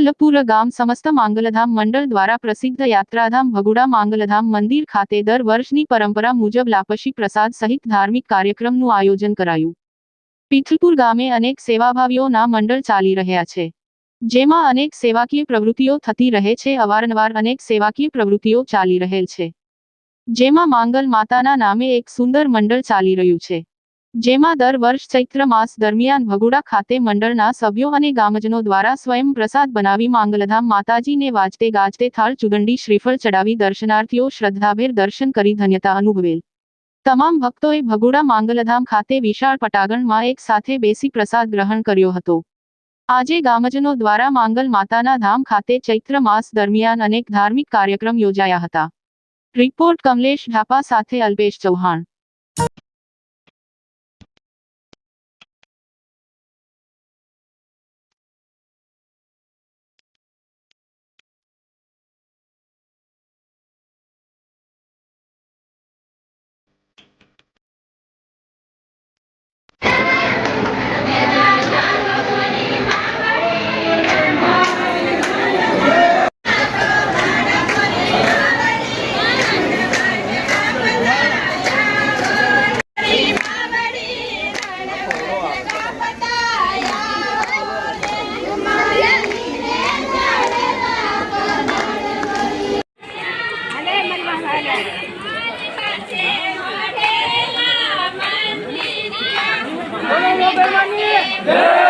પીથલપુર ગામ સમસ્ત માંગલધામ મંડળ દ્વારા પ્રસિદ્ધ યાત્રાધામ ભગુડા માંગલધામ મંદિર ખાતે દર વર્ષની પરંપરા મુજબ લાપસી પ્રસાદ સહિત ધાર્મિક કાર્યક્રમનું આયોજન કરાયું। પીથલપુર ગામે અનેક સેવાભાવીઓના મંડળ ચાલી રહ્યા છે, જેમાં અનેક સેવાકીય પ્રવૃત્તિઓ થતી રહે છે। અવારનવાર અનેક સેવાકીય પ્રવૃત્તિઓ ચાલી રહેલ છે, જેમાં માંગલ માતાના નામે એક સુંદર મંડળ ચાલી રહ્યું છે, જેમાં દર વર્ષ ચૈત્ર માસ દરમિયાન ભગુડા ખાતે મંડળના સભ્યો અને ગામજનો દ્વારા સ્વયં પ્રસાદ બનાવી માંગલધામ માતાજીને વાજતે ગાજતે થાળ ચુગંડી શ્રીફળ ચડાવી દર્શનાર્થીઓ શ્રદ્ધાભેર દર્શન કરી ધન્યતા અનુભવેલ। તમામ ભક્તોએ ભગુડા માંગલધામ ખાતે વિશાળ પટાંગણમાં એક સાથે બેસી પ્રસાદ ગ્રહણ કર્યો હતો। આજે ગામજનો દ્વારા માંગલ માતાના ધામ ખાતે ચૈત્ર માસ દરમિયાન અનેક ધાર્મિક કાર્યક્રમ યોજાયા હતા। રિપોર્ટ કમલેશ ઢાપા સાથે અલ્પેશ ચૌહાણ। જય